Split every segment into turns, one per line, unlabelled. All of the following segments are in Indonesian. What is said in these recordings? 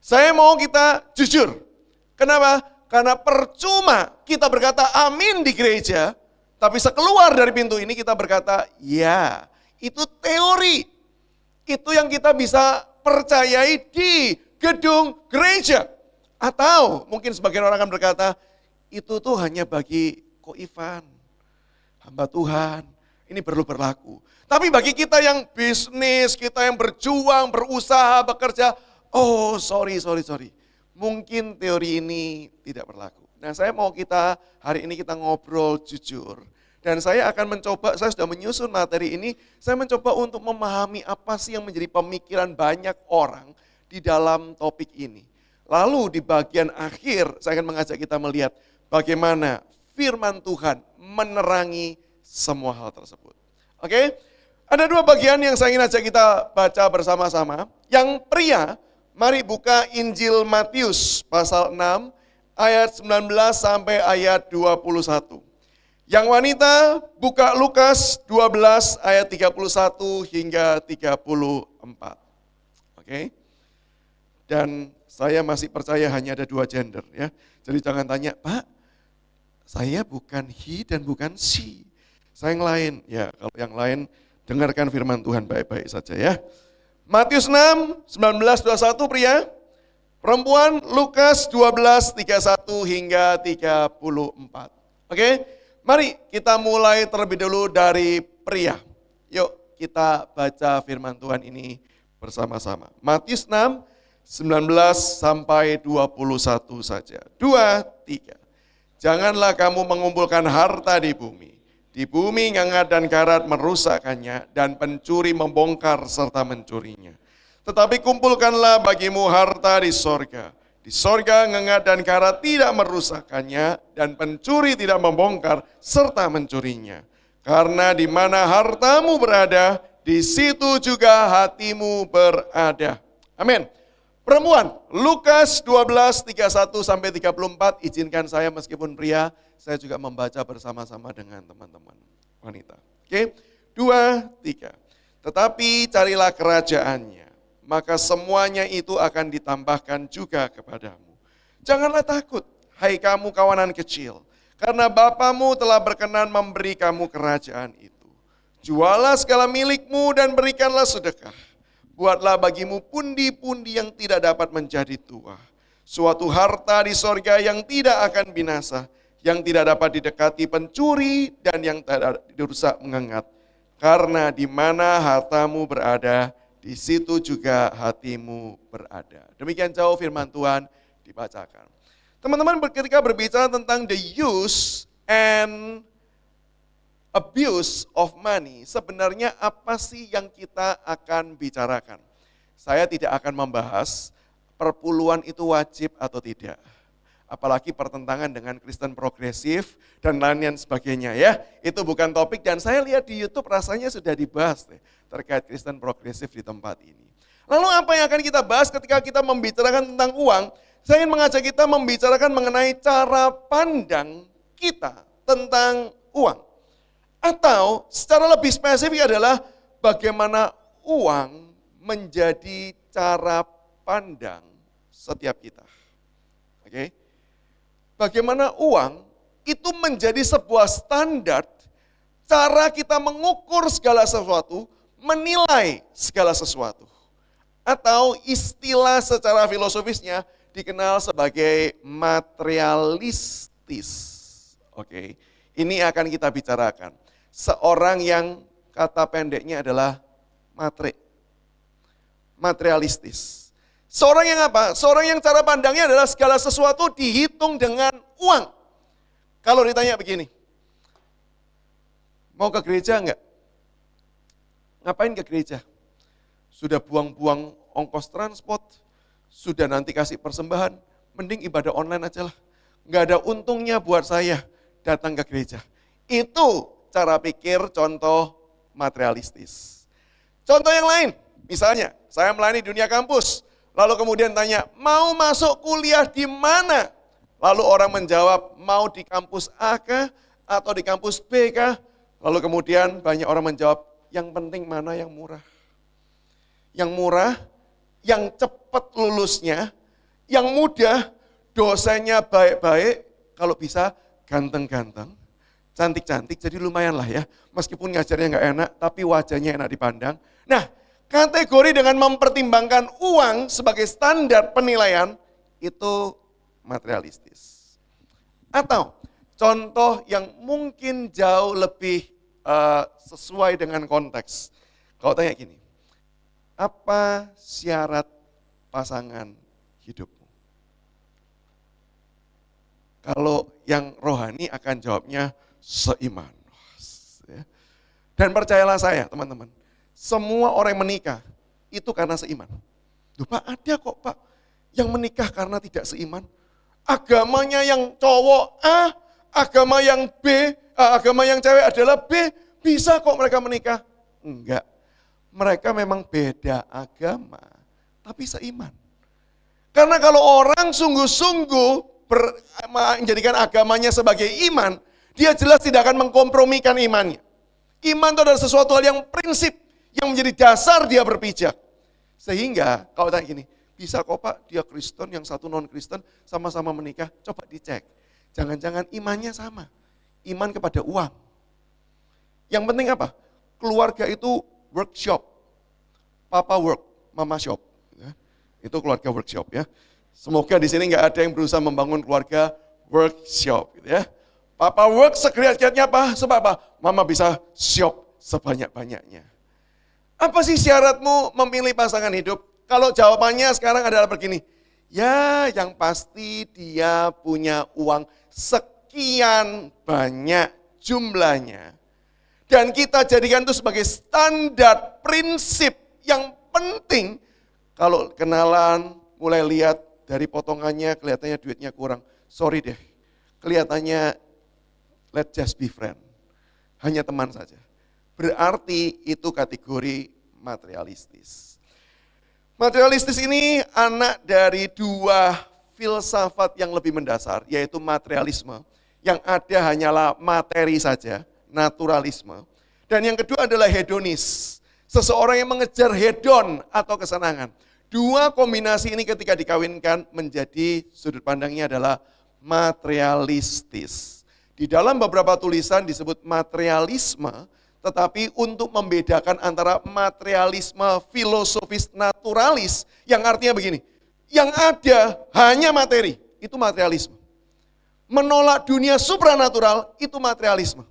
Saya mau kita jujur. Kenapa? Karena percuma kita berkata amin di gereja, tapi sekeluar dari pintu ini kita berkata, ya, itu teori. Itu yang kita bisa percayai di gedung gereja. Atau mungkin sebagian orang akan berkata, itu tuh hanya bagi Ko Ivan, hamba Tuhan, ini perlu berlaku. Tapi bagi kita yang bisnis, kita yang berjuang, berusaha, bekerja, oh sorry. Mungkin teori ini tidak berlaku. Nah saya mau kita, hari ini kita ngobrol jujur. Dan saya akan mencoba, saya sudah menyusun materi ini, saya mencoba untuk memahami apa sih yang menjadi pemikiran banyak orang di dalam topik ini. Lalu di bagian akhir, saya akan mengajak kita melihat bagaimana firman Tuhan menerangi semua hal tersebut. Oke? Ada dua bagian yang saya ingin ajak kita baca bersama-sama. Yang pria, mari buka Injil Matius pasal 6 ayat 19 sampai ayat 21. Yang wanita buka Lukas 12 ayat 31 hingga 34. Oke? Dan saya masih percaya hanya ada dua gender ya. Jadi jangan tanya, Pak, saya bukan he dan bukan she. Saya yang lain. Ya, kalau yang lain dengarkan firman Tuhan baik-baik saja ya. Matius 6, 19-21 pria. Perempuan Lukas 12, 31 hingga 34. Oke, mari kita mulai terlebih dulu dari pria. Yuk kita baca firman Tuhan ini bersama-sama. Matius 6, 19 sampai 21 saja. 2, 3. Janganlah kamu mengumpulkan harta di bumi. Di bumi ngangat dan karat merusakkannya dan pencuri membongkar serta mencurinya. Tetapi kumpulkanlah bagimu harta di sorga. Di sorga ngangat dan karat tidak merusakkannya dan pencuri tidak membongkar serta mencurinya. Karena di mana hartamu berada, di situ juga hatimu berada. Amin. Perempuan, Lukas 12, 31 sampai 34, izinkan saya meskipun pria, saya juga membaca bersama-sama dengan teman-teman wanita. Oke, 2, 3. Tetapi carilah kerajaannya, maka semuanya itu akan ditambahkan juga kepadamu. Janganlah takut, hai kamu kawanan kecil, karena Bapamu telah berkenan memberi kamu kerajaan itu. Jualah segala milikmu dan berikanlah sedekah. Buatlah bagimu pundi-pundi yang tidak dapat menjadi tua. Suatu harta di sorga yang tidak akan binasa, yang tidak dapat didekati pencuri dan yang tidak dirusak mengengat. Karena di mana hartamu berada, di situ juga hatimu berada. Demikian jauh firman Tuhan dibacakan. Teman-teman ketika berbicara tentang the use and abuse of money, sebenarnya apa sih yang kita akan bicarakan? Saya tidak akan membahas perpuluhan itu wajib atau tidak. Apalagi pertentangan dengan Kristen progresif dan lain sebagainya ya. Itu bukan topik dan saya lihat di YouTube rasanya sudah dibahas terkait Kristen progresif di tempat ini. Lalu apa yang akan kita bahas ketika kita membicarakan tentang uang? Saya ingin mengajak kita membicarakan mengenai cara pandang kita tentang uang. Atau secara lebih spesifik adalah bagaimana uang menjadi cara pandang setiap kita. Oke? Bagaimana uang itu menjadi sebuah standar cara kita mengukur segala sesuatu, menilai segala sesuatu. Atau istilah secara filosofisnya dikenal sebagai materialistis. Oke, ini akan kita bicarakan. Seorang yang kata pendeknya adalah materialistis. Seorang yang apa? Seorang yang cara pandangnya adalah segala sesuatu dihitung dengan uang. Kalau ditanya begini, mau ke gereja enggak? Ngapain ke gereja? Sudah buang-buang ongkos transport, sudah nanti kasih persembahan, mending ibadah online aja lah. Enggak ada untungnya buat saya datang ke gereja. Itu cara pikir contoh materialistis. Contoh yang lain, misalnya saya melayani dunia kampus, lalu kemudian tanya, mau masuk kuliah di mana? Lalu orang menjawab, mau di kampus A kah atau di kampus B kah? Lalu kemudian banyak orang menjawab, yang penting mana yang murah. Yang murah, yang cepat lulusnya, yang muda, dosennya baik-baik, kalau bisa ganteng-ganteng, cantik-cantik, jadi lumayan lah ya. Meskipun ngajarnya nggak enak, tapi wajahnya enak dipandang. Nah, kategori dengan mempertimbangkan uang sebagai standar penilaian, itu materialistis. Atau contoh yang mungkin jauh lebih sesuai dengan konteks. Kalau tanya gini, apa syarat pasangan hidupmu? Kalau yang rohani akan jawabnya seiman. Dan percayalah saya teman-teman, semua orang yang menikah itu karena seiman. Duh Pak, ada kok Pak yang menikah karena tidak seiman. Agamanya yang cowok A, agama yang B, agama yang cewek adalah B, bisa kok mereka menikah. Enggak, mereka memang beda agama, tapi seiman. Karena kalau orang sungguh-sungguh menjadikan agamanya sebagai iman, dia jelas tidak akan mengkompromikan imannya. Iman itu adalah sesuatu hal yang prinsip, yang menjadi dasar dia berpijak. Sehingga kalau tanya gini, bisa kok Pak dia Kristen, yang satu non-Kristen, sama-sama menikah, coba dicek. Jangan-jangan imannya sama, iman kepada uang. Yang penting apa? Keluarga itu workshop, papa work, mama shop. Itu keluarga workshop ya. Semoga di sini nggak ada yang berusaha membangun keluarga workshop, gitu ya. Papa work sekreat-kreatnya apa? Sebab apa? Mama bisa shop sebanyak-banyaknya. Apa sih syaratmu memilih pasangan hidup? Kalau jawabannya sekarang adalah begini, ya yang pasti dia punya uang sekian banyak jumlahnya. Dan kita jadikan itu sebagai standar prinsip yang penting. Kalau kenalan, mulai lihat dari potongannya kelihatannya duitnya kurang. Sorry deh, kelihatannya let's just be friend. Hanya teman saja. Berarti itu kategori materialistis. Materialistis ini anak dari dua filsafat yang lebih mendasar, yaitu materialisme. Yang ada hanyalah materi saja, naturalisme. Dan yang kedua adalah hedonis. Seseorang yang mengejar hedon atau kesenangan. Dua kombinasi ini ketika dikawinkan menjadi sudut pandangnya adalah materialistis. Di dalam beberapa tulisan disebut materialisme, tetapi untuk membedakan antara materialisme filosofis naturalis, yang artinya begini, yang ada hanya materi, itu materialisme. Menolak dunia supranatural, itu materialisme.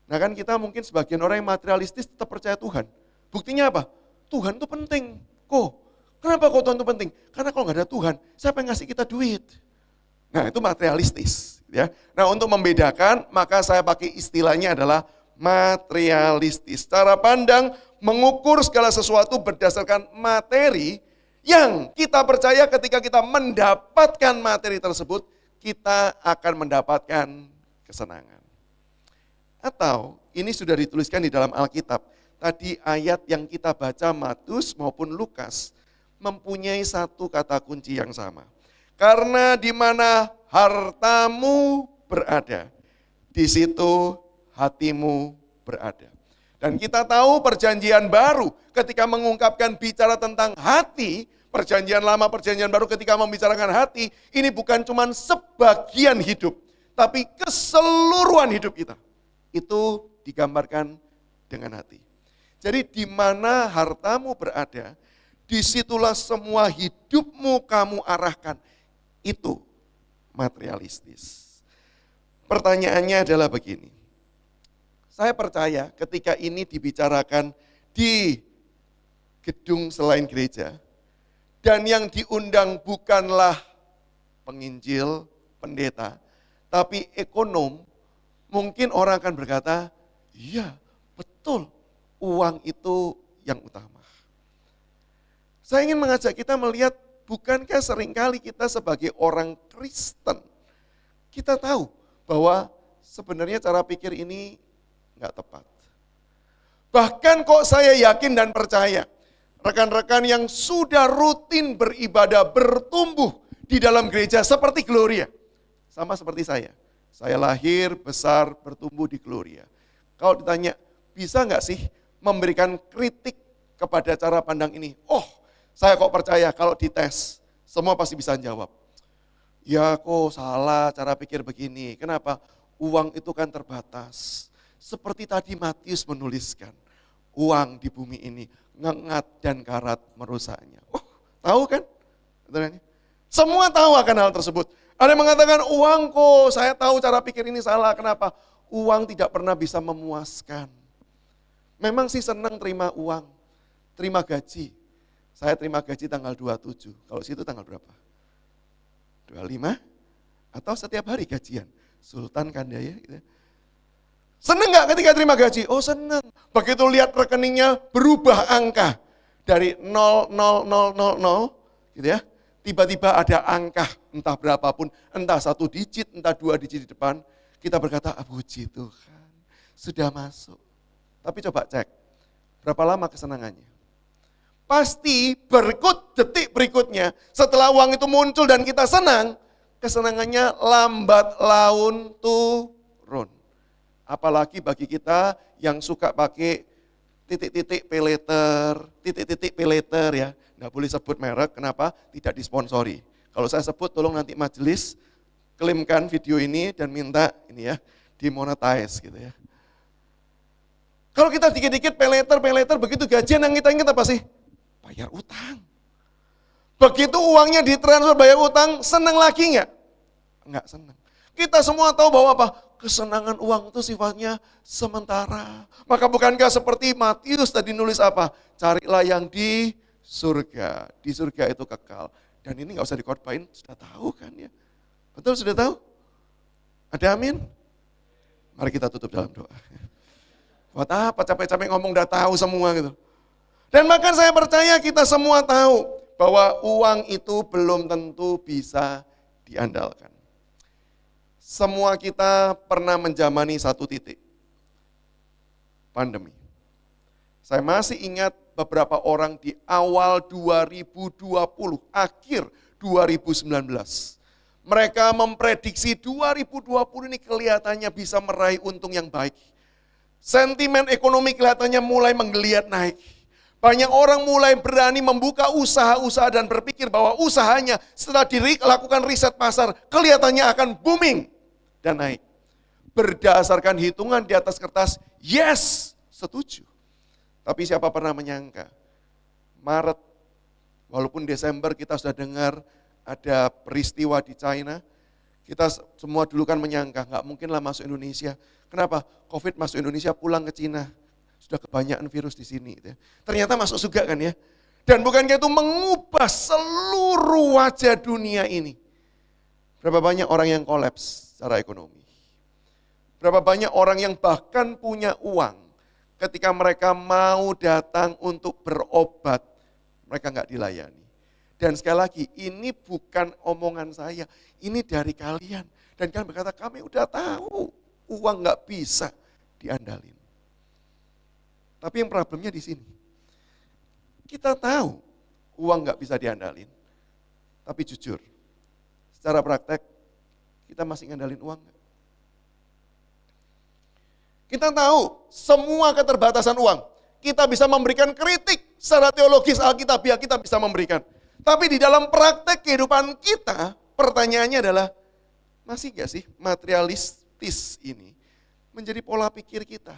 Nah kan kita mungkin sebagian orang yang materialistis tetap percaya Tuhan. Buktinya apa? Tuhan itu penting. Kok? Kenapa kok Tuhan itu penting? Karena kalau nggak ada Tuhan, siapa yang ngasih kita duit? Nah itu materialistis. Ya. Nah untuk membedakan, maka saya pakai istilahnya adalah materialistis. Cara pandang mengukur segala sesuatu berdasarkan materi yang kita percaya ketika kita mendapatkan materi tersebut, kita akan mendapatkan kesenangan. Atau ini sudah dituliskan di dalam Alkitab. Tadi ayat yang kita baca Matius maupun Lukas mempunyai satu kata kunci yang sama. Karena di mana hartamu berada, di situ hatimu berada. Dan kita tahu perjanjian baru ketika mengungkapkan bicara tentang hati, perjanjian lama, perjanjian baru ketika membicarakan hati, ini bukan cuma sebagian hidup, tapi keseluruhan hidup kita. Itu digambarkan dengan hati. Jadi di mana hartamu berada, disitulah semua hidupmu kamu arahkan. Itu materialistis. Pertanyaannya adalah begini. Saya percaya ketika ini dibicarakan di gedung selain gereja, dan yang diundang bukanlah penginjil, pendeta, tapi ekonom, mungkin orang akan berkata, iya betul, uang itu yang utama. Saya ingin mengajak kita melihat, bukankah seringkali kita sebagai orang Kristen, kita tahu bahwa sebenarnya cara pikir ini enggak tepat. Bahkan kok saya yakin dan percaya, rekan-rekan yang sudah rutin beribadah, bertumbuh di dalam gereja seperti Gloria. Sama seperti saya. Saya lahir, besar, bertumbuh di Gloria. Kalau ditanya, bisa enggak sih memberikan kritik kepada cara pandang ini? Oh, saya kok percaya kalau dites, Semua pasti bisa jawab. Ya kok salah cara pikir begini. Kenapa? Uang itu kan terbatas. Seperti tadi Matius menuliskan. Uang di bumi ini ngengat dan karat merusaknya. Oh, tahu kan? Semua tahu akan hal tersebut. Ada yang mengatakan uang kok saya tahu cara pikir ini salah. Kenapa? Uang tidak pernah bisa memuaskan. Memang sih senang terima uang. Terima gaji. Saya terima gaji tanggal 27. Kalau situ tanggal berapa? 25? Atau setiap hari gajian? Sultan kan dia ya. Gitu. Seneng gak ketika terima gaji? Oh seneng. Begitu lihat rekeningnya berubah angka. Dari 00000 gitu ya. Tiba-tiba ada angka entah berapapun. Entah 1 digit, entah 2 digit di depan. Kita berkata, puji Tuhan. Sudah masuk. Tapi coba cek. Berapa lama kesenangannya? Pasti detik berikutnya setelah uang itu muncul dan kita senang, kesenangannya lambat laun turun. Apalagi bagi kita yang suka pakai titik-titik pay later ya. Nggak boleh sebut merek, kenapa? Tidak disponsori. Kalau saya sebut tolong nanti majelis klaimkan video ini dan minta ini ya dimonetize gitu ya. Kalau kita dikit-dikit pay later, begitu gajian yang kita ingat apa sih? Bayar utang. Begitu uangnya ditransfer bayar utang, senang lagi enggak? Enggak senang. Kita semua tahu bahwa apa? Kesenangan uang itu sifatnya sementara. Maka bukankah seperti Matius tadi nulis apa? Carilah yang di surga. Di surga itu kekal. Dan ini enggak usah dikhotbahin, sudah tahu kan ya? Betul sudah tahu? Ada amin? Mari kita tutup dalam doa. Buat apa capek-capek ngomong udah tahu semua gitu. Dan bahkan saya percaya kita semua tahu bahwa uang itu belum tentu bisa diandalkan. Semua kita pernah menjamani satu titik. Pandemi. Saya masih ingat beberapa orang di awal 2020, akhir 2019. Mereka memprediksi 2020 ini kelihatannya bisa meraih untung yang baik. Sentimen ekonomi kelihatannya mulai menggeliat naik. Banyak orang mulai berani membuka usaha-usaha dan berpikir bahwa usahanya setelah dilakukan riset pasar kelihatannya akan booming dan naik. Berdasarkan hitungan di atas kertas, yes, setuju. Tapi siapa pernah menyangka, Maret, walaupun Desember kita sudah dengar ada peristiwa di China, kita semua dulu kan menyangka nggak mungkinlah masuk Indonesia. Kenapa? COVID masuk Indonesia pulang ke Cina. Sudah kebanyakan virus di sini. Ternyata masuk juga kan ya. Dan bukankah itu mengubah seluruh wajah dunia ini. Berapa banyak orang yang kolaps secara ekonomi. Berapa banyak orang yang bahkan punya uang. Ketika mereka mau datang untuk berobat, mereka nggak dilayani. Dan sekali lagi, ini bukan omongan saya. Ini dari kalian. Dan kalian berkata, kami udah tahu uang nggak bisa diandalin. Tapi yang problemnya di sini. Kita tahu uang nggak bisa diandalin. Tapi jujur, secara praktek kita masih ngandalin uang nggak? Kita tahu semua keterbatasan uang. Kita bisa memberikan kritik secara teologis Alkitabiah kita bisa memberikan. Tapi di dalam praktek kehidupan kita, pertanyaannya adalah, masih gak sih materialistis ini menjadi pola pikir kita?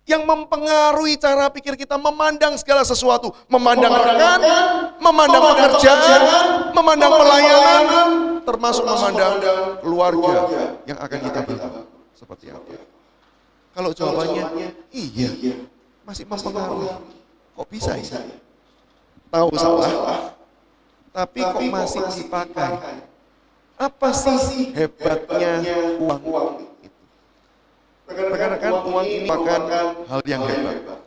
Yang mempengaruhi cara pikir kita memandang segala sesuatu. Memandang rekan, memandang pekerjaan, memandang pelayanan, termasuk memandang keluarga yang akan kita bangun. Seperti apa? Kalau jawabannya, iya, masih mempengaruhi. Kok bisa ya? Tahu salah, tapi kok masih dipakai? Apa sih hebatnya uang? Rekan-rekan, uang ini merupakan hal yang hebat.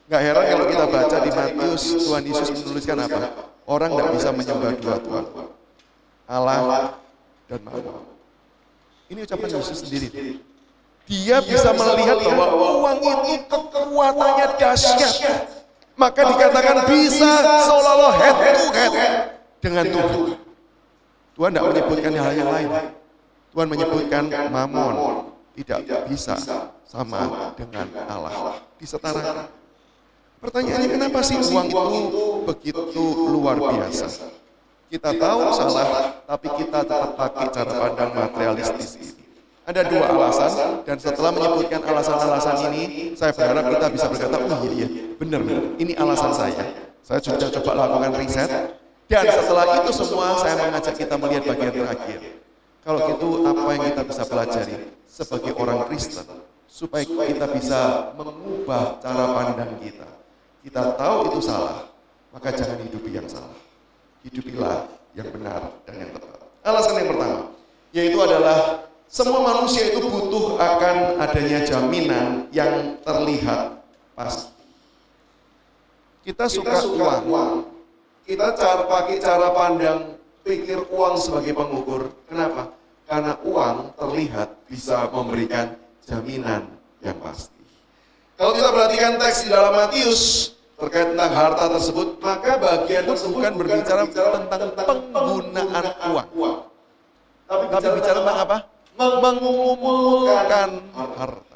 Gak heran kalau kita baca di Matius, Tuhan Yesus menuliskan apa? Orang gak bisa menyembah dua Tuhan. Allah dan Mammon. Ini ucapan Yesus sendiri. Dia bisa melihat bahwa uang itu kekuatannya dahsyat. Maka dikatakan bisa seolah-olah head to head dengan Tuhan. Tuhan tidak menyebutkan hal yang lain. Tuhan menyebutkan Mammon. Tidak bisa sama dengan Allah. Disetarakan. Pertanyaannya kenapa sih uang itu begitu luar biasa? Kita tahu salah, tapi kita tetap pakai cara pandang materialistis ini. Ada dua alasan, dan setelah menyebutkan alasan-alasan ini, saya berharap kita bisa berkata, oh iya, benar, ini alasan saya. Saya sudah coba lakukan riset, dan setelah itu semua saya mengajak kita melihat bagian terakhir. Kalau gitu, apa yang kita bisa pelajari sebagai orang Kristen, supaya kita bisa mengubah cara pandang kita. Kita tahu itu salah, maka jangan hidupi yang salah. Hidupilah yang benar dan yang tepat. Alasan yang pertama, yaitu adalah semua manusia itu butuh akan adanya jaminan yang terlihat pasti. Kita suka uang. Kita pakai cara pandang pikir uang sebagai pengukur. Kenapa? Karena uang terlihat bisa memberikan jaminan yang pasti. Kalau kita perhatikan teks di dalam Matius terkait tentang harta tersebut, maka bagian itu bukan berbicara tentang penggunaan uang. Tapi bicara tentang apa? Mengumpulkan harta.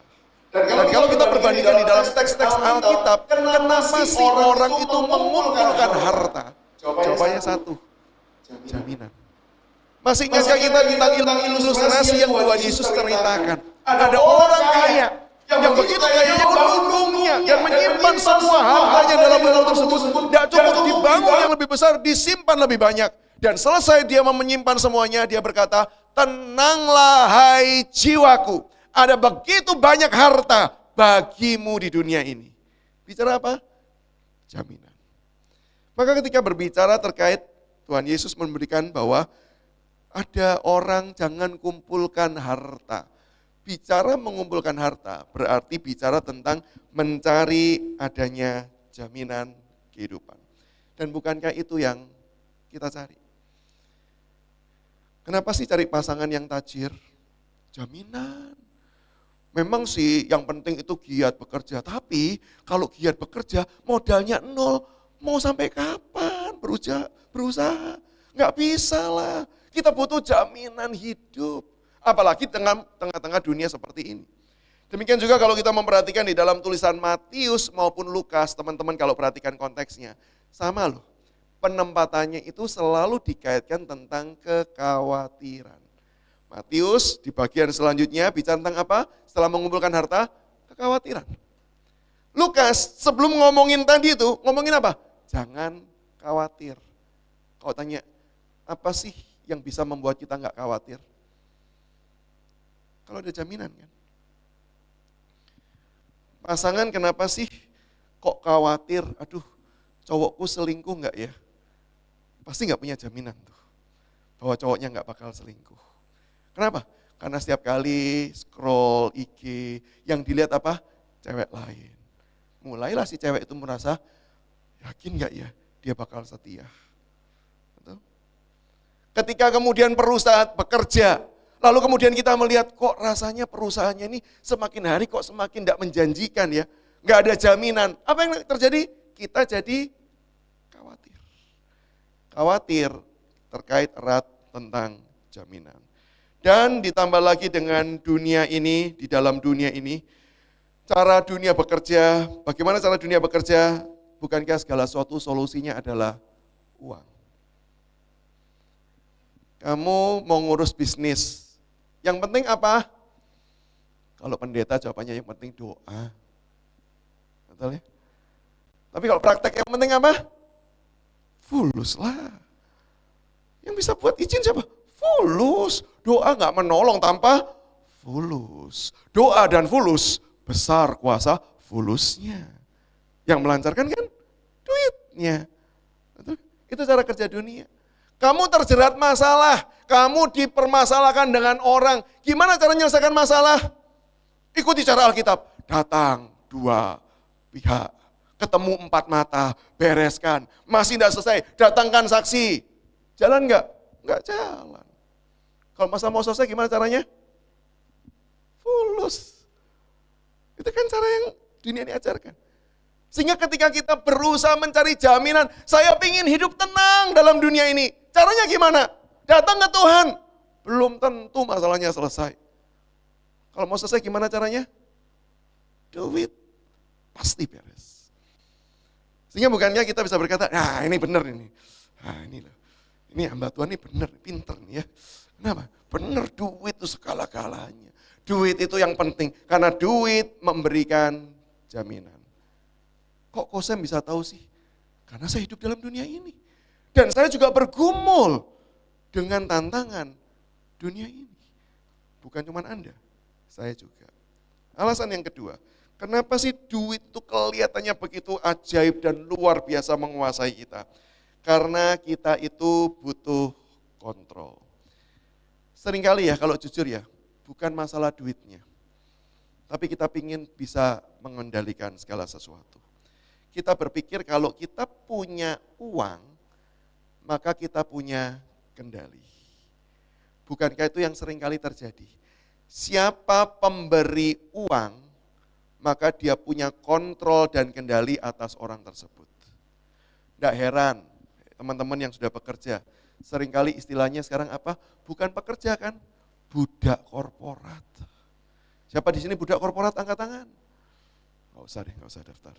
Dan kalau kita perbandingkan di dalam teks-teks Alkitab, kenapa sih orang itu mengumpulkan harta? Jawabannya satu, jaminan. Masih ingatkah kita tentang ilustrasi yang Tuhan Yesus ceritakan? Ada orang kaya yang begitu kayanya menuntungnya dan menyimpan semua hartanya dalam rumah tersebut. Tidak cukup dibangun yang lebih besar, disimpan lebih banyak. Dan selesai dia menyimpan semuanya, dia berkata, tenanglah hai jiwaku, ada begitu banyak harta bagimu di dunia ini. Bicara apa? Jaminan. Maka ketika berbicara terkait Tuhan Yesus memberikan bahwa ada orang jangan kumpulkan harta. Bicara mengumpulkan harta berarti bicara tentang mencari adanya jaminan kehidupan. Dan bukankah itu yang kita cari? Kenapa sih cari pasangan yang tajir? Jaminan. Memang sih yang penting itu giat bekerja, tapi kalau giat bekerja modalnya nol, mau sampai kapan berusaha? Nggak bisa lah. Kita butuh jaminan hidup. Apalagi tengah-tengah dunia seperti ini. Demikian juga kalau kita memperhatikan di dalam tulisan Matius maupun Lukas, teman-teman kalau perhatikan konteksnya, sama loh. Penempatannya itu selalu dikaitkan tentang kekhawatiran. Matius di bagian selanjutnya bicara tentang apa? Setelah mengumpulkan harta, kekhawatiran. Lukas sebelum ngomongin tadi itu, ngomongin apa? Jangan khawatir. Kalau tanya, apa sih yang bisa membuat kita nggak khawatir? Kalau ada jaminan kan. Pasangan kenapa sih kok khawatir, aduh cowokku selingkuh nggak ya? Pasti nggak punya jaminan tuh, bahwa cowoknya nggak bakal selingkuh. Kenapa? Karena setiap kali scroll IG, yang dilihat apa? Cewek lain. Mulailah si cewek itu merasa, yakin nggak ya dia bakal setia. Betul? Ketika kemudian perusahaan bekerja, lalu kemudian kita melihat kok rasanya perusahaannya ini semakin hari kok semakin tidak menjanjikan ya. Nggak ada jaminan. Apa yang terjadi? Kita jadi khawatir. Khawatir terkait erat tentang jaminan. Dan ditambah lagi dengan dunia ini, di dalam dunia ini, cara dunia bekerja, bagaimana cara dunia bekerja? Bukankah segala sesuatu solusinya adalah uang? Kamu mau ngurus bisnis, yang penting apa? Kalau pendeta jawabannya yang penting doa. Betul ya? Tapi kalau praktek yang penting apa? Fulus lah. Yang bisa buat izin siapa? Fulus. Doa gak menolong tanpa fulus. Doa dan fulus, besar kuasa fulusnya. Yang melancarkan kan duitnya. Itu cara kerja dunia. Kamu terjerat masalah, kamu dipermasalahkan dengan orang. Gimana cara menyelesaikan masalah? Ikuti cara Alkitab. Datang 2 pihak, ketemu 4 mata, bereskan. Masih tidak selesai, datangkan saksi. Jalan enggak? Enggak jalan. Kalau masa mau selesai gimana caranya? Fulus. Itu kan cara yang dunia ini ajarkan. Sehingga ketika kita berusaha mencari jaminan, saya ingin hidup tenang dalam dunia ini. Caranya gimana? Datang ke Tuhan. Belum tentu masalahnya selesai. Kalau mau selesai gimana caranya? Do it. Pasti beres. Sehingga bukannya kita bisa berkata, nah ini benar ini. Nah ini loh. Ini hamba Tuhan ini benar, pinter nih ya. Kenapa? Benar, duit itu segala-galanya. Duit itu yang penting, karena duit memberikan jaminan. Kok Kosem bisa tahu sih? Karena saya hidup dalam dunia ini. Dan saya juga bergumul dengan tantangan dunia ini. Bukan cuma Anda, saya juga. Alasan yang kedua, kenapa sih duit itu kelihatannya begitu ajaib dan luar biasa menguasai kita? Karena kita itu butuh kontrol. Seringkali ya kalau jujur ya, bukan masalah duitnya. Tapi kita ingin bisa mengendalikan segala sesuatu. Kita berpikir kalau kita punya uang, maka kita punya kendali. Bukankah itu yang seringkali terjadi? Siapa pemberi uang, maka dia punya kontrol dan kendali atas orang tersebut. Tidak heran, teman-teman yang sudah bekerja, seringkali istilahnya sekarang apa? Bukan pekerja kan, budak korporat. Siapa di sini budak korporat? Angkat tangan. Nggak usah deh, nggak usah daftar.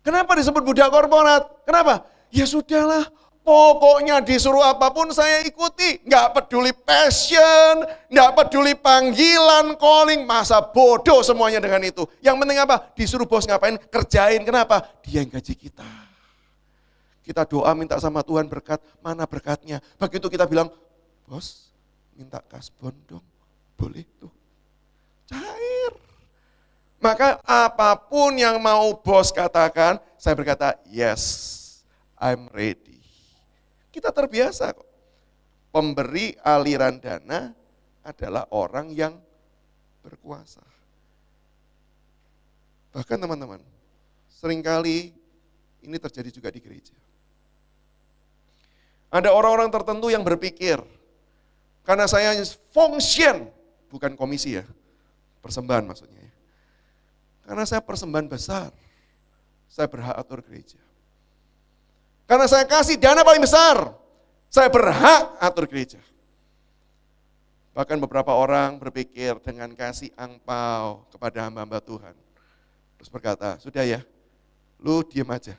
Kenapa disebut budak korporat? Kenapa? Ya sudahlah, pokoknya disuruh apapun saya ikuti. Nggak peduli passion, nggak peduli panggilan, calling, masa bodoh semuanya dengan itu. Yang penting apa? Disuruh bos ngapain? Kerjain. Kenapa? Dia yang gaji kita. Kita doa minta sama Tuhan berkat, mana berkatnya? Begitu kita bilang, bos minta kasbon dong, boleh tuh. Cair. Maka apapun yang mau bos katakan, saya berkata, yes, I'm ready. Kita terbiasa kok. Pemberi aliran dana adalah orang yang berkuasa. Bahkan teman-teman, seringkali ini terjadi juga di gereja. Ada orang-orang tertentu yang berpikir, karena saya function, bukan komisi ya, persembahan maksudnya ya. Karena saya persembahan besar, saya berhak atur gereja. Karena saya kasih dana paling besar, saya berhak atur gereja. Bahkan beberapa orang berpikir dengan kasih angpau kepada hamba-hamba Tuhan. Terus berkata, sudah ya, lu diem aja,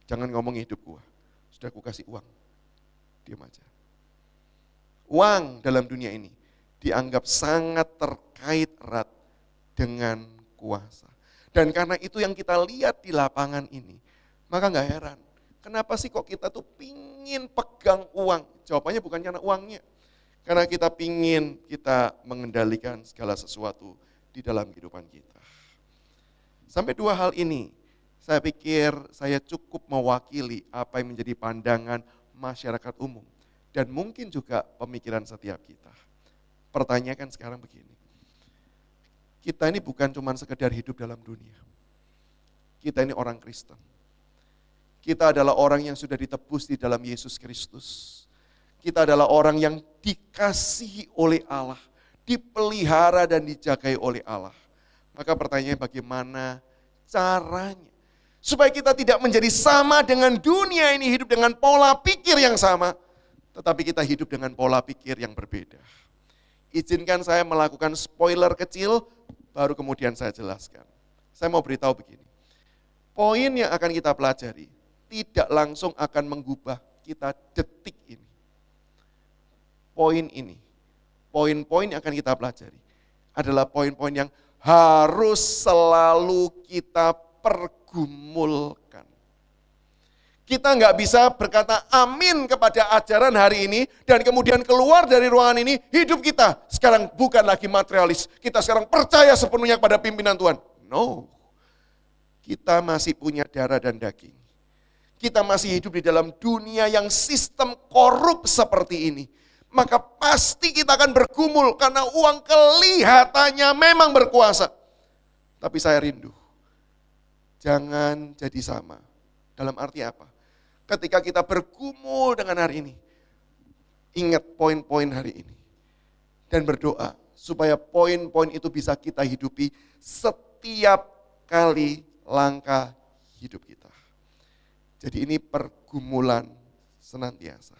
jangan ngomong hidup gua, sudah aku kasih uang. Diam aja. Uang dalam dunia ini dianggap sangat terkait erat dengan kuasa. Dan karena itu yang kita lihat di lapangan ini, maka gak heran. Kenapa sih kok kita tuh pingin pegang uang? Jawabannya bukan karena uangnya. Karena kita pingin kita mengendalikan segala sesuatu di dalam kehidupan kita. Sampai dua hal ini, saya pikir saya cukup mewakili apa yang menjadi pandangan masyarakat umum, dan mungkin juga pemikiran setiap kita. Pertanyaan sekarang begini, kita ini bukan cuma sekedar hidup dalam dunia, kita ini orang Kristen. Kita adalah orang yang sudah ditebus di dalam Yesus Kristus. Kita adalah orang yang dikasihi oleh Allah, dipelihara dan dijagai oleh Allah. Maka pertanyaannya bagaimana caranya? Supaya kita tidak menjadi sama dengan dunia ini, hidup dengan pola pikir yang sama. Tetapi kita hidup dengan pola pikir yang berbeda. Izinkan saya melakukan spoiler kecil, baru kemudian saya jelaskan. Saya mau beritahu begini. Poin yang akan kita pelajari, tidak langsung akan mengubah kita detik ini. Poin ini, poin-poin yang akan kita pelajari, adalah poin-poin yang harus selalu kita pergumulkan. Kita nggak bisa berkata amin kepada ajaran hari ini dan kemudian keluar dari ruangan ini, hidup kita sekarang bukan lagi materialis. Kita sekarang percaya sepenuhnya kepada pimpinan Tuhan. No. Kita masih punya darah dan daging. Kita masih hidup di dalam dunia yang sistem korup seperti ini. Maka pasti kita akan bergumul karena uang kelihatannya memang berkuasa. Tapi saya rindu. Jangan jadi sama. Dalam arti apa? Ketika kita bergumul dengan hari ini, ingat poin-poin hari ini. Dan berdoa supaya poin-poin itu bisa kita hidupi setiap kali langkah hidup kita. Jadi ini pergumulan senantiasa.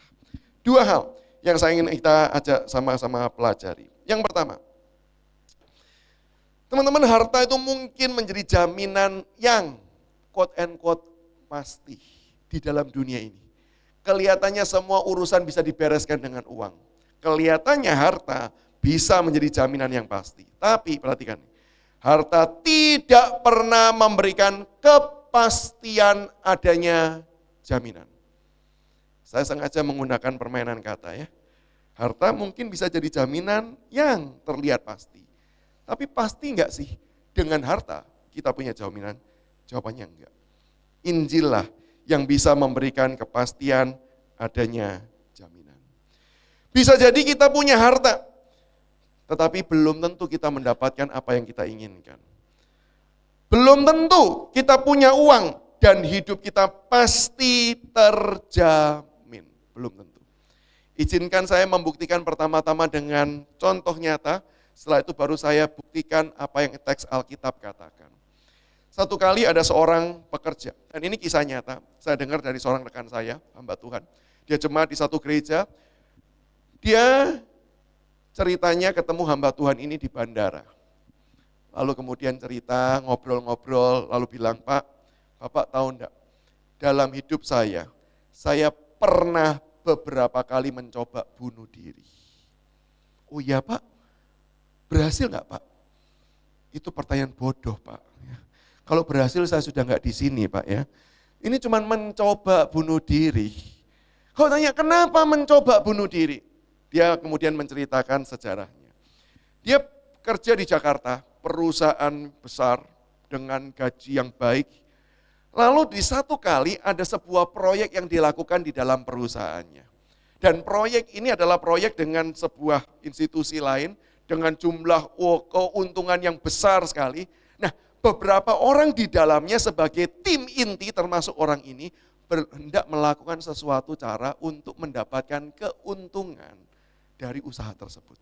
Dua hal yang saya ingin kita ajak sama-sama pelajari. Yang pertama, teman-teman, harta itu mungkin menjadi jaminan yang quote and quote pasti di dalam dunia ini. Kelihatannya semua urusan bisa dibereskan dengan uang. Kelihatannya harta bisa menjadi jaminan yang pasti. Tapi perhatikan, harta tidak pernah memberikan kepastian adanya jaminan. Saya sengaja menggunakan permainan kata ya. Harta mungkin bisa jadi jaminan yang terlihat pasti. Tapi pasti enggak sih dengan harta kita punya jaminan? Jawabannya enggak. Injil lah yang bisa memberikan kepastian adanya jaminan. Bisa jadi kita punya harta, tetapi belum tentu kita mendapatkan apa yang kita inginkan. Belum tentu kita punya uang dan hidup kita pasti terjamin. Belum tentu. Izinkan saya membuktikan pertama-tama dengan contoh nyata, setelah itu baru saya buktikan apa yang teks Alkitab katakan. Satu kali ada seorang pekerja, dan ini kisah nyata, saya dengar dari seorang rekan saya, hamba Tuhan. Dia jemaat di satu gereja, dia ceritanya ketemu hamba Tuhan ini di bandara. Lalu kemudian cerita, ngobrol-ngobrol, lalu bilang, Pak, Bapak tahu enggak, dalam hidup saya pernah beberapa kali mencoba bunuh diri. Oh iya Pak, berhasil enggak Pak? Itu pertanyaan bodoh Pak. Kalau berhasil saya sudah enggak di sini Pak ya. Ini cuma mencoba bunuh diri. Kalau tanya kenapa mencoba bunuh diri? Dia kemudian menceritakan sejarahnya. Dia kerja di Jakarta, perusahaan besar dengan gaji yang baik. Lalu di satu kali ada sebuah proyek yang dilakukan di dalam perusahaannya. Dan proyek ini adalah proyek dengan sebuah institusi lain dengan jumlah keuntungan yang besar sekali. Nah, beberapa orang di dalamnya sebagai tim inti termasuk orang ini hendak melakukan sesuatu cara untuk mendapatkan keuntungan dari usaha tersebut.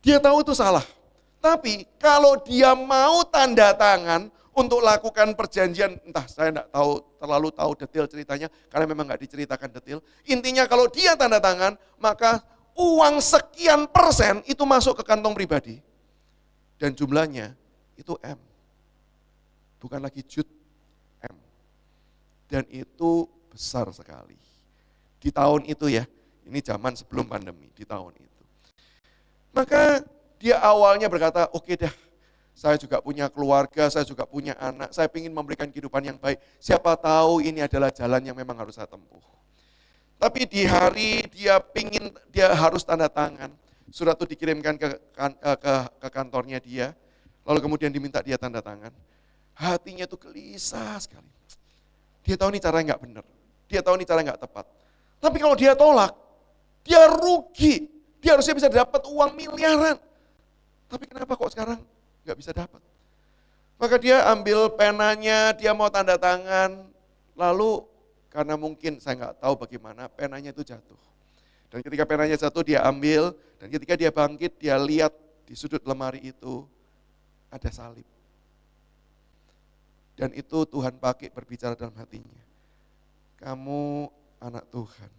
Dia tahu itu salah. Tapi kalau dia mau tanda tangan untuk lakukan perjanjian, entah saya tidak terlalu tahu detail ceritanya, karena memang nggak diceritakan detail. Intinya kalau dia tanda tangan, maka uang sekian persen itu masuk ke kantong pribadi. Dan jumlahnya itu M. Bukan lagi jut, M. Dan itu besar sekali. Di tahun itu ya, ini zaman sebelum pandemi, di tahun itu. Maka dia awalnya berkata, oke dah, saya juga punya keluarga, saya juga punya anak, saya ingin memberikan kehidupan yang baik. Siapa tahu ini adalah jalan yang memang harus saya tempuh. Tapi di hari dia harus tanda tangan. Surat itu dikirimkan ke kantornya dia, lalu kemudian diminta dia tanda tangan. Hatinya itu gelisah sekali. Dia tahu ini cara nggak benar, dia tahu ini cara nggak tepat. Tapi kalau dia tolak, dia rugi. Dia harusnya bisa dapat uang miliaran. Tapi kenapa kok sekarang nggak bisa dapat? Maka dia ambil penanya, dia mau tanda tangan, lalu karena mungkin saya nggak tahu bagaimana, penanya itu jatuh. Dan ketika penanya jatuh dia ambil, dan ketika dia bangkit, dia lihat di sudut lemari itu ada salib. Dan itu Tuhan pakai berbicara dalam hatinya. Kamu anak Tuhan,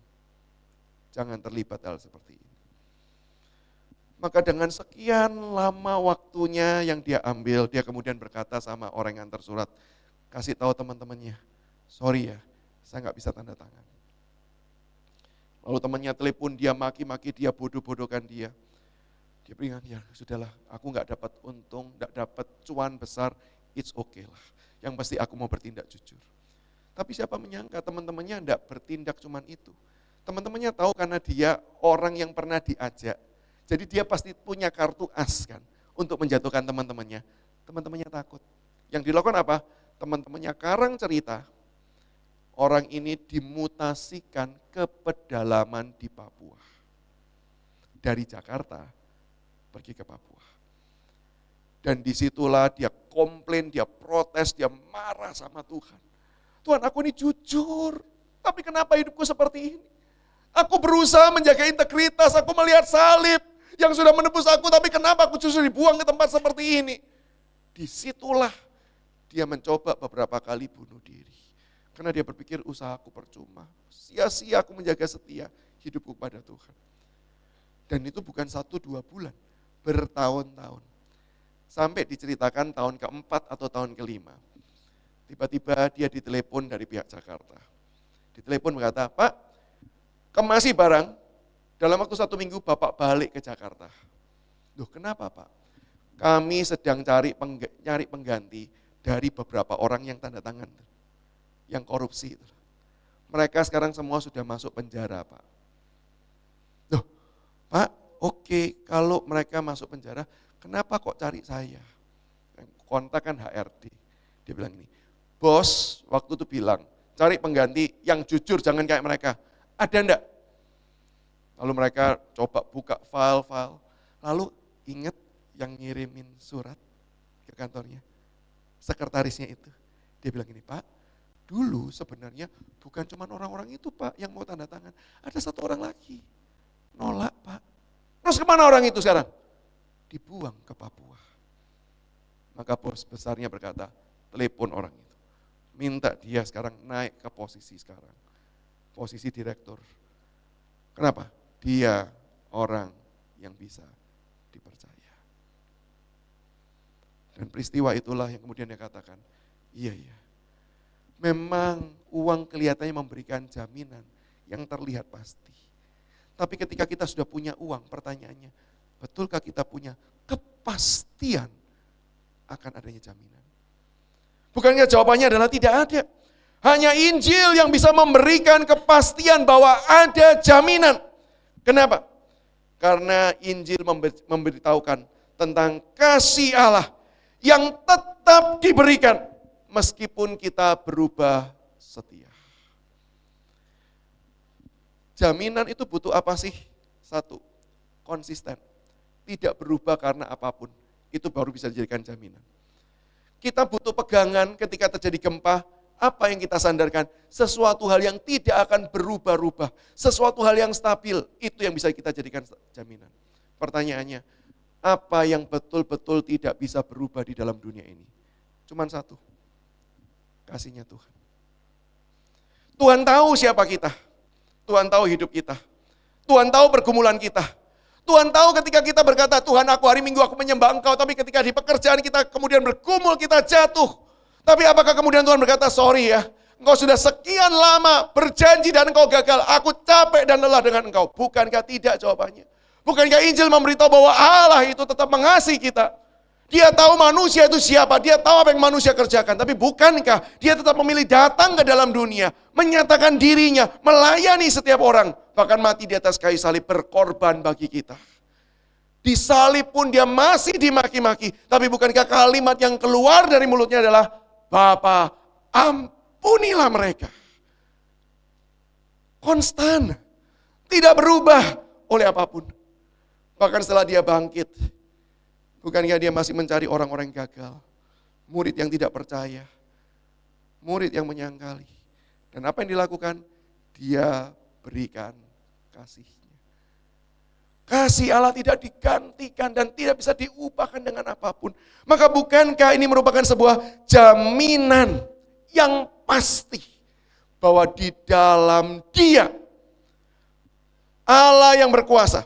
jangan terlibat hal seperti ini. Maka dengan sekian lama waktunya yang dia ambil, dia kemudian berkata sama orang yang antar surat, kasih tahu teman-temannya, sorry ya, saya nggak bisa tanda tangan. Lalu temannya telepon, dia maki-maki, dia bodoh-bodohkan dia. Dia bilang, ya sudahlah, aku nggak dapat untung, nggak dapat cuan besar, it's okay lah. Yang pasti aku mau bertindak jujur. Tapi siapa menyangka teman-temannya nggak bertindak cuman itu. Teman-temannya tahu karena dia orang yang pernah diajak. Jadi dia pasti punya kartu as kan untuk menjatuhkan teman-temannya. Teman-temannya takut. Yang dilakukan apa? Teman-temannya karang cerita. Orang ini dimutasikan ke pedalaman di Papua. Dari Jakarta pergi ke Papua. Dan disitulah dia komplain, dia protes, dia marah sama Tuhan. Tuhan, aku ini jujur, tapi kenapa hidupku seperti ini? Aku berusaha menjaga integritas, aku melihat salib yang sudah menebus aku, tapi kenapa aku justru dibuang ke tempat seperti ini? Disitulah dia mencoba beberapa kali bunuh diri. Karena dia berpikir usahaku percuma, sia-sia aku menjaga setia hidupku kepada Tuhan. Dan itu bukan 1-2 bulan, bertahun-tahun. Sampai diceritakan tahun keempat atau tahun kelima. Tiba-tiba dia ditelepon dari pihak Jakarta. Ditelepon berkata, Pak, kemasi barang, dalam waktu 1 minggu Bapak balik ke Jakarta. Loh kenapa Pak? Kami sedang cari pengganti dari beberapa orang yang tanda tangan, yang korupsi. Mereka sekarang semua sudah masuk penjara Pak. Loh Pak, oke, kalau mereka masuk penjara, kenapa kok cari saya? Kontak kan HRD. Dia bilang ini, bos waktu itu bilang, cari pengganti yang jujur, jangan kayak mereka. Ada enggak? Lalu mereka coba buka file-file, lalu ingat yang ngirimin surat ke kantornya, sekretarisnya itu. Dia bilang ini, Pak, dulu sebenarnya bukan cuma orang-orang itu Pak yang mau tanda tangan, ada 1 orang lagi. Nolak Pak. Terus kemana orang itu sekarang? Dibuang ke Papua. Maka bos besarnya berkata, telepon orang itu. Minta dia sekarang naik ke posisi sekarang. Posisi direktur. Kenapa? Dia orang yang bisa dipercaya. Dan peristiwa itulah yang kemudian dia katakan, iya. Memang uang kelihatannya memberikan jaminan yang terlihat pasti. Tapi ketika kita sudah punya uang, pertanyaannya, betulkah kita punya kepastian akan adanya jaminan? Bukankah jawabannya adalah tidak ada. Hanya Injil yang bisa memberikan kepastian bahwa ada jaminan. Kenapa? Karena Injil memberitahukan tentang kasih Allah yang tetap diberikan meskipun kita berubah setia. Jaminan itu butuh apa sih? 1, konsisten. Tidak berubah karena apapun. Itu baru bisa dijadikan jaminan. Kita butuh pegangan ketika terjadi gempa. Apa yang kita sandarkan? Sesuatu hal yang tidak akan berubah-ubah. Sesuatu hal yang stabil. Itu yang bisa kita jadikan jaminan. Pertanyaannya, apa yang betul-betul tidak bisa berubah di dalam dunia ini? Cuman 1, kasihnya Tuhan. Tuhan tahu siapa kita. Tuhan tahu hidup kita. Tuhan tahu pergumulan kita. Tuhan tahu ketika kita berkata, Tuhan aku hari Minggu aku menyembah Engkau, tapi ketika di pekerjaan kita kemudian bergumul, kita jatuh. Tapi apakah kemudian Tuhan berkata, sorry ya, Engkau sudah sekian lama berjanji dan Engkau gagal, aku capek dan lelah dengan Engkau. Bukankah tidak jawabannya? Bukankah Injil memberitahu bahwa Allah itu tetap mengasihi kita? Dia tahu manusia itu siapa, dia tahu apa yang manusia kerjakan. Tapi bukankah dia tetap memilih datang ke dalam dunia, menyatakan dirinya, melayani setiap orang. Bahkan mati di atas kayu salib berkorban bagi kita. Di salib pun dia masih dimaki-maki. Tapi bukankah kalimat yang keluar dari mulutnya adalah, Bapa, ampunilah mereka. Konstan, tidak berubah oleh apapun. Bahkan setelah dia bangkit, bukankah dia masih mencari orang-orang yang gagal, murid yang tidak percaya, murid yang menyangkali. Dan apa yang dilakukan? Dia berikan kasihnya. Kasih Allah tidak digantikan dan tidak bisa diubahkan dengan apapun. Maka bukankah ini merupakan sebuah jaminan yang pasti bahwa di dalam Dia, Allah yang berkuasa,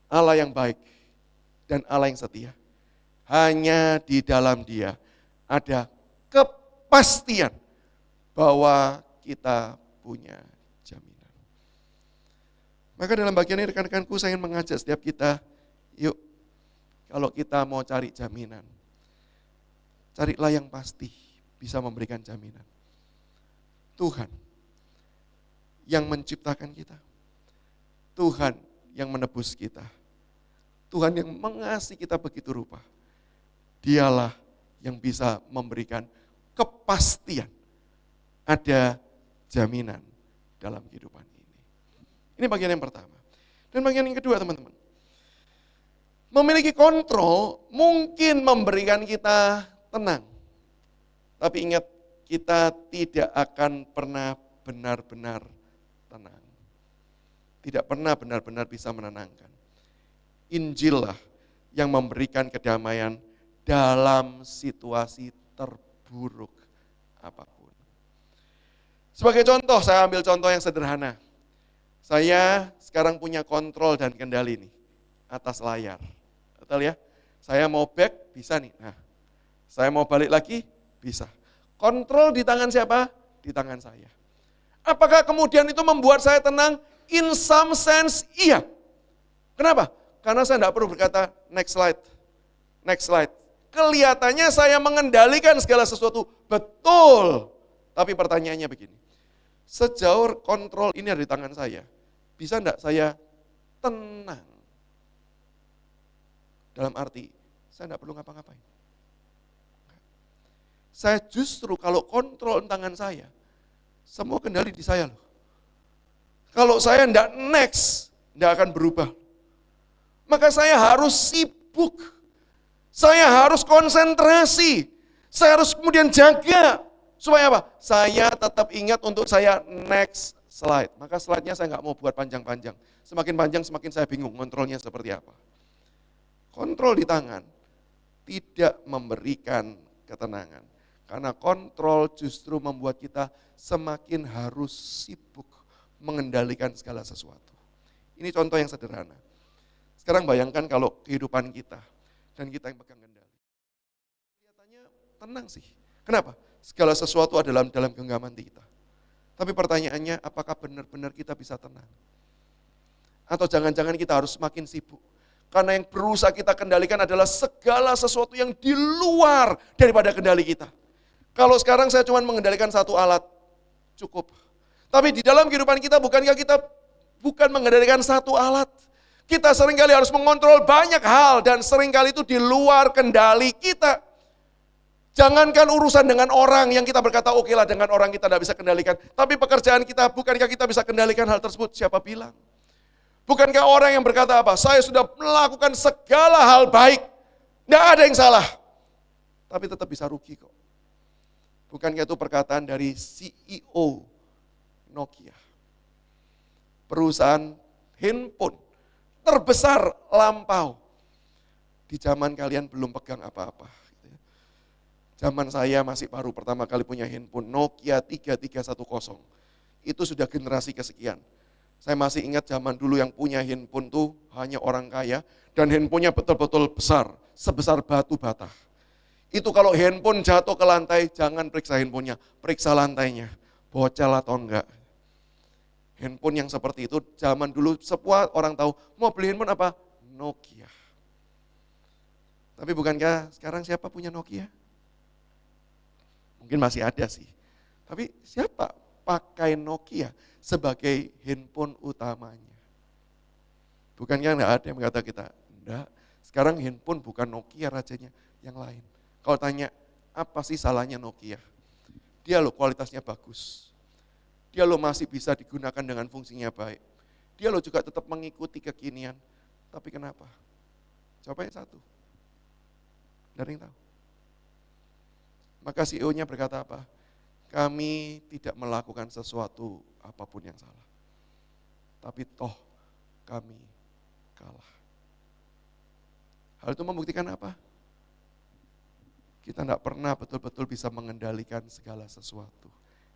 Allah yang baik, dan Allah yang setia. Hanya di dalam Dia ada kepastian bahwa kita punya jaminan. Maka dalam bagian ini rekan-rekanku saya ingin mengajak setiap kita, yuk kalau kita mau cari jaminan, carilah yang pasti bisa memberikan jaminan. Tuhan yang menciptakan kita, Tuhan yang menebus kita, Tuhan yang mengasihi kita begitu rupa. Dialah yang bisa memberikan kepastian. Ada jaminan dalam kehidupan ini. Ini bagian yang pertama. Dan bagian yang kedua teman-teman. Memiliki kontrol mungkin memberikan kita tenang. Tapi ingat, kita tidak akan pernah benar-benar tenang. Tidak pernah benar-benar bisa menenangkan. Injil lah yang memberikan kedamaian dalam situasi terburuk apapun. Sebagai contoh, saya ambil contoh yang sederhana. Saya sekarang punya kontrol dan kendali nih atas layar. Betul ya? Saya mau back, bisa nih. Nah, saya mau balik lagi, bisa. Kontrol di tangan siapa? Di tangan saya. Apakah kemudian itu membuat saya tenang? In some sense, iya. Kenapa? Karena saya tidak perlu berkata, next slide, next slide. Kelihatannya saya mengendalikan segala sesuatu, betul. Tapi pertanyaannya begini, sejauh kontrol ini ada di tangan saya, bisa enggak saya tenang? Dalam arti, saya enggak perlu ngapa-ngapain. Saya justru kalau kontrol tangan saya, semua kendali di saya loh. Kalau saya enggak next, enggak akan berubah. Maka saya harus sibuk, saya harus konsentrasi, saya harus kemudian jaga. Supaya apa? Saya tetap ingat untuk saya next slide. Maka slide-nya saya nggak mau buat panjang-panjang. Semakin panjang semakin saya bingung kontrolnya seperti apa. Kontrol di tangan tidak memberikan ketenangan. Karena kontrol justru membuat kita semakin harus sibuk mengendalikan segala sesuatu. Ini contoh yang sederhana. Sekarang bayangkan kalau kehidupan kita dan kita yang pegang kendali. Kelihatannya tenang sih. Kenapa? Segala sesuatu adalah dalam genggaman kita. Tapi pertanyaannya, apakah benar-benar kita bisa tenang? Atau jangan-jangan kita harus semakin sibuk. Karena yang berusaha kita kendalikan adalah segala sesuatu yang di luar daripada kendali kita. Kalau sekarang saya cuma mengendalikan satu alat, cukup. Tapi di dalam kehidupan kita, bukankah kita bukan mengendalikan satu alat? Kita seringkali harus mengontrol banyak hal dan seringkali itu di luar kendali kita. Jangankan urusan dengan orang yang kita berkata oke lah dengan orang kita tidak bisa kendalikan. Tapi pekerjaan kita, bukankah kita bisa kendalikan hal tersebut? Siapa bilang? Bukankah orang yang berkata apa? Saya sudah melakukan segala hal baik. Tidak ada yang salah. Tapi tetap bisa rugi kok. Bukankah itu perkataan dari CEO Nokia? Perusahaan handphone terbesar lampau. Di zaman kalian belum pegang apa-apa. Zaman saya masih baru pertama kali punya handphone Nokia 3310. Itu sudah generasi kesekian. Saya masih ingat zaman dulu yang punya handphone tuh hanya orang kaya dan handphonenya betul-betul besar, sebesar batu bata. Itu kalau handphone jatuh ke lantai, jangan periksa handphonenya, periksa lantainya, bocel atau enggak. Handphone yang seperti itu zaman dulu semua orang tahu, mau beli handphone apa? Nokia. Tapi bukankah sekarang siapa punya Nokia? Mungkin masih ada sih. Tapi siapa pakai Nokia sebagai handphone utamanya? Bukankah enggak ada yang berkata kita, enggak. Sekarang handphone bukan Nokia rajanya, yang lain. Kalau tanya, apa sih salahnya Nokia? Dia loh kualitasnya bagus. Dia loh masih bisa digunakan dengan fungsinya baik. Dia loh juga tetap mengikuti kekinian. Tapi kenapa? Jawabannya satu. Tidak ada yang tahu. Maka CEO-nya berkata apa? Kami tidak melakukan sesuatu apapun yang salah. Tapi toh kami kalah. Hal itu membuktikan apa? Kita tidak pernah betul-betul bisa mengendalikan segala sesuatu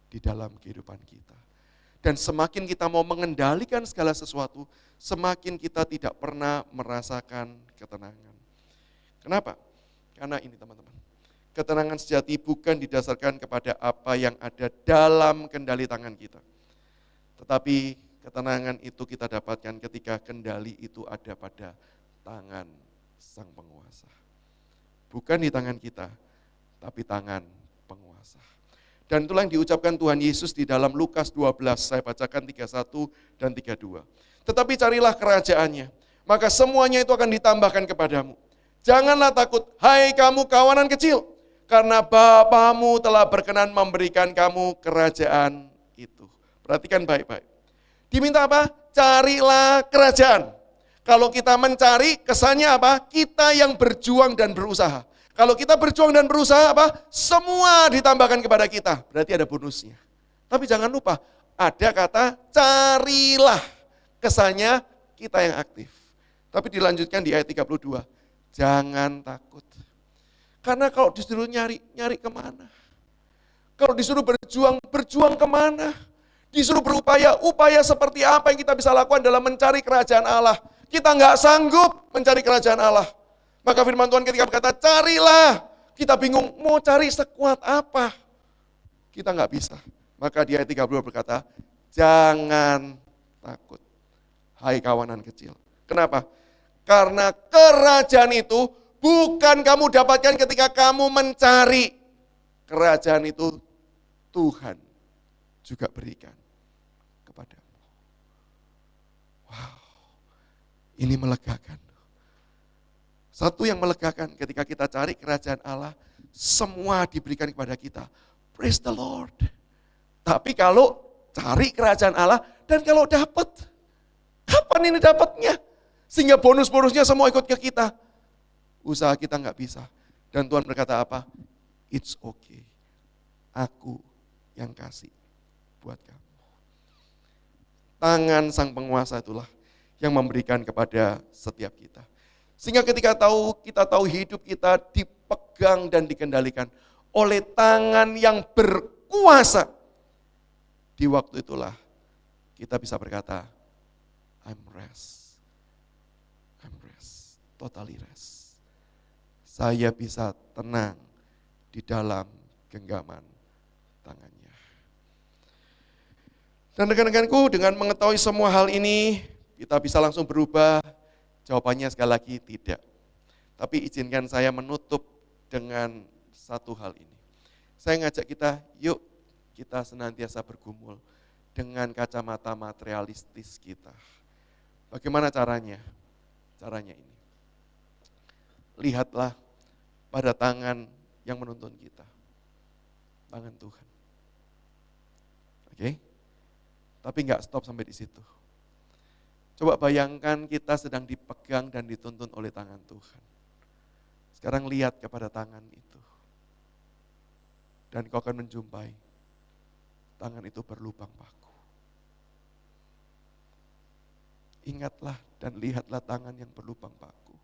di dalam kehidupan kita. Dan semakin kita mau mengendalikan segala sesuatu, semakin kita tidak pernah merasakan ketenangan. Kenapa? Karena ini teman-teman. Ketenangan sejati bukan didasarkan kepada apa yang ada dalam kendali tangan kita. Tetapi ketenangan itu kita dapatkan ketika kendali itu ada pada tangan sang penguasa. Bukan di tangan kita, tapi tangan penguasa. Dan itulah yang diucapkan Tuhan Yesus di dalam Lukas 12, saya bacakan 31 dan 32. Tetapi carilah kerajaannya, maka semuanya itu akan ditambahkan kepadamu. Janganlah takut, hai kamu kawanan kecil, karena Bapamu telah berkenan memberikan kamu kerajaan itu. Perhatikan baik-baik. Diminta apa? Carilah kerajaan. Kalau kita mencari, kesannya apa? Kita yang berjuang dan berusaha. Kalau kita berjuang dan berusaha apa? Semua ditambahkan kepada kita. Berarti ada bonusnya. Tapi jangan lupa, ada kata carilah. Kesannya kita yang aktif. Tapi dilanjutkan di ayat 32. Jangan takut. Karena kalau disuruh nyari kemana? Kalau disuruh berjuang kemana? Disuruh berupaya, upaya seperti apa yang kita bisa lakukan dalam mencari kerajaan Allah? Kita nggak sanggup mencari kerajaan Allah. Maka firman Tuhan ketika berkata, carilah. Kita bingung, mau cari sekuat apa? Kita nggak bisa. Maka di ayat 32 berkata, jangan takut, hai kawanan kecil. Kenapa? Karena kerajaan itu bukan kamu dapatkan ketika kamu mencari. Kerajaan itu Tuhan juga berikan kepadamu. Wow, ini melegakan. Satu yang melegakan ketika kita cari kerajaan Allah, semua diberikan kepada kita. Praise the Lord. Tapi kalau cari kerajaan Allah dan kalau dapat, kapan ini dapatnya? Sehingga bonus-bonusnya semua ikut ke kita. Usaha kita nggak bisa. Dan Tuhan berkata apa? It's okay. Aku yang kasih buat kamu. Tangan sang penguasa itulah yang memberikan kepada setiap kita. Sehingga ketika kita tahu hidup kita dipegang dan dikendalikan oleh tangan yang berkuasa. Di waktu itulah kita bisa berkata, I'm rest. I'm rest. Totally rest. Saya bisa tenang di dalam genggaman tangannya. Dan rekan-rekanku, dengan mengetahui semua hal ini, kita bisa langsung berubah. Jawabannya sekali lagi tidak. Tapi izinkan saya menutup dengan satu hal ini. Saya ngajak kita, yuk kita senantiasa bergumul dengan kacamata materialistis kita. Bagaimana caranya? Caranya ini. Lihatlah pada tangan yang menuntun kita. Tangan Tuhan. Oke? Tapi enggak stop sampai di situ. Coba bayangkan kita sedang dipegang dan dituntun oleh tangan Tuhan. Sekarang lihat kepada tangan itu. Dan kau akan menjumpai tangan itu berlubang paku. Ingatlah dan lihatlah tangan yang berlubang paku.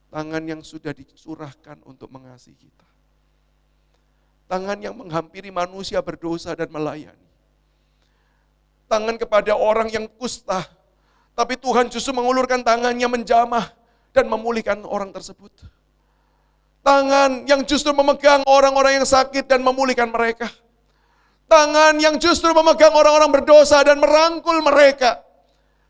Tangan yang sudah dicurahkan untuk mengasihi kita. Tangan yang menghampiri manusia berdosa dan melayani. Tangan kepada orang yang kusta, tapi Tuhan justru mengulurkan tangannya menjamah dan memulihkan orang tersebut. Tangan yang justru memegang orang-orang yang sakit dan memulihkan mereka. Tangan yang justru memegang orang-orang berdosa dan merangkul mereka.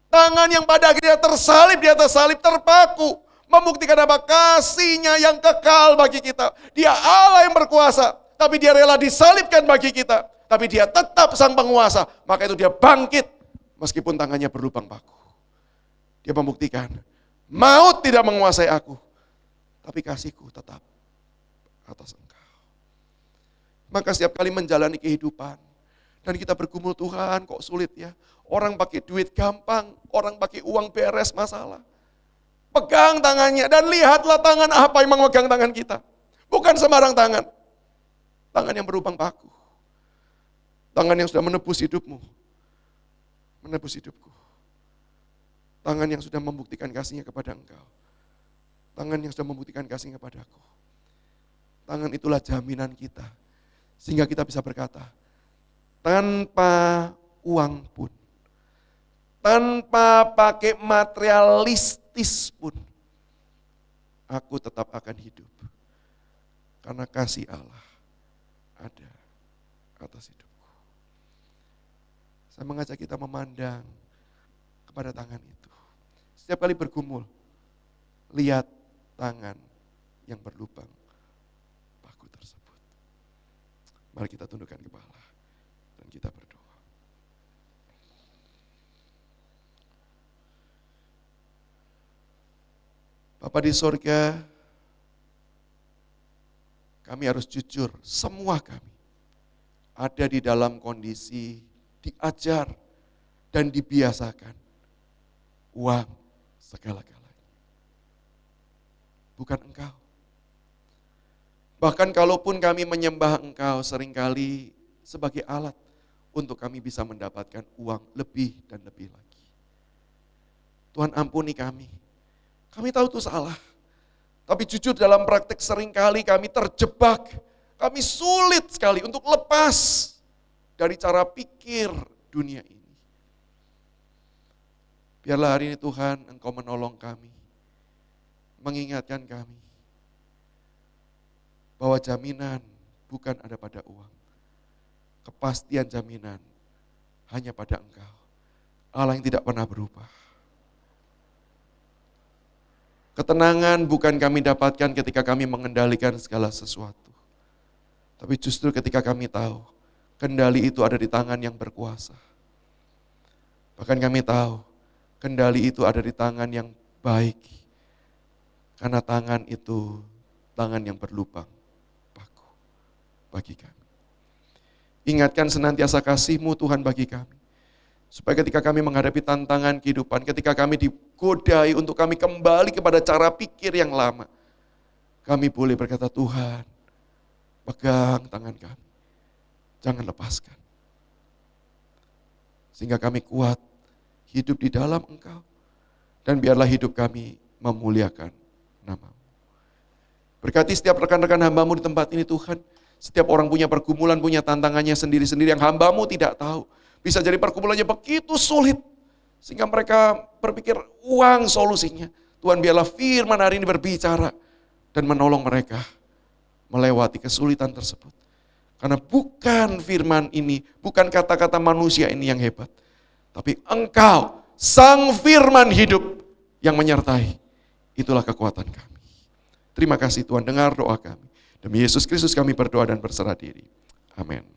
Tangan yang pada akhirnya tersalib di atas salib terpaku. Membuktikan apa? Kasih-Nya yang kekal bagi kita. Dia Allah yang berkuasa, tapi dia rela disalibkan bagi kita. Tapi dia tetap sang penguasa, maka itu dia bangkit meskipun tangannya berlubang paku. Dia membuktikan, maut tidak menguasai aku, tapi kasihku tetap atas engkau. Maka setiap kali menjalani kehidupan, dan kita bergumul, Tuhan kok sulit ya. Orang pakai duit gampang, orang pakai uang beres masalah. Pegang tangannya dan lihatlah tangan apa yang memegang tangan kita. Bukan sembarang tangan. Tangan yang berlubang paku. Tangan yang sudah menebus hidupmu. Menebus hidupku. Tangan yang sudah membuktikan kasih-Nya kepada engkau. Tangan yang sudah membuktikan kasih-Nya kepadaku. Tangan itulah jaminan kita. Sehingga kita bisa berkata, tanpa uang pun, tanpa pakai materialistis pun, aku tetap akan hidup. Karena kasih Allah ada atas hidupku. Saya mengajak kita memandang kepada tangan itu. Setiap kali bergumul, lihat tangan yang berlubang paku tersebut. Mari kita tundukkan kepala dan kita berdoa. Bapa di sorga, kami harus jujur, semua kami ada di dalam kondisi diajar dan dibiasakan uang segala-galanya. Bukan engkau. Bahkan kalaupun kami menyembah engkau seringkali sebagai alat untuk kami bisa mendapatkan uang lebih dan lebih lagi. Tuhan ampuni kami. Kami tahu itu salah. Tapi jujur dalam praktek seringkali kami terjebak. Kami sulit sekali untuk lepas dari cara pikir dunia ini. Biarlah hari ini Tuhan Engkau menolong kami. Mengingatkan kami. Bahwa jaminan bukan ada pada uang. kepastian jaminan hanya pada Engkau. Allah yang tidak pernah berubah. Ketenangan bukan kami dapatkan ketika kami mengendalikan segala sesuatu. Tapi justru ketika kami tahu, kendali itu ada di tangan yang berkuasa. Bahkan kami tahu, kendali itu ada di tangan yang baik. Karena tangan itu, tangan yang berlubang paku bagi kami. Ingatkan senantiasa kasih-Mu Tuhan bagi kami. Supaya ketika kami menghadapi tantangan kehidupan, ketika kami digodai untuk kami kembali kepada cara pikir yang lama, kami boleh berkata, Tuhan, pegang tangan kami, jangan lepaskan. Sehingga kami kuat hidup di dalam Engkau, dan biarlah hidup kami memuliakan nama-Mu. Berkati setiap rekan-rekan hamba-Mu di tempat ini Tuhan. Setiap orang punya pergumulan, punya tantangannya sendiri-sendiri yang hamba-Mu tidak tahu. Bisa jadi pergumulannya begitu sulit, sehingga mereka berpikir uang solusinya. Tuhan biarlah firman hari ini berbicara dan menolong mereka melewati kesulitan tersebut. Karena bukan firman ini, bukan kata-kata manusia ini yang hebat. Tapi Engkau, Sang Firman hidup yang menyertai. Itulah kekuatan kami. Terima kasih Tuhan, dengar doa kami. Demi Yesus Kristus kami berdoa dan berserah diri. Amin.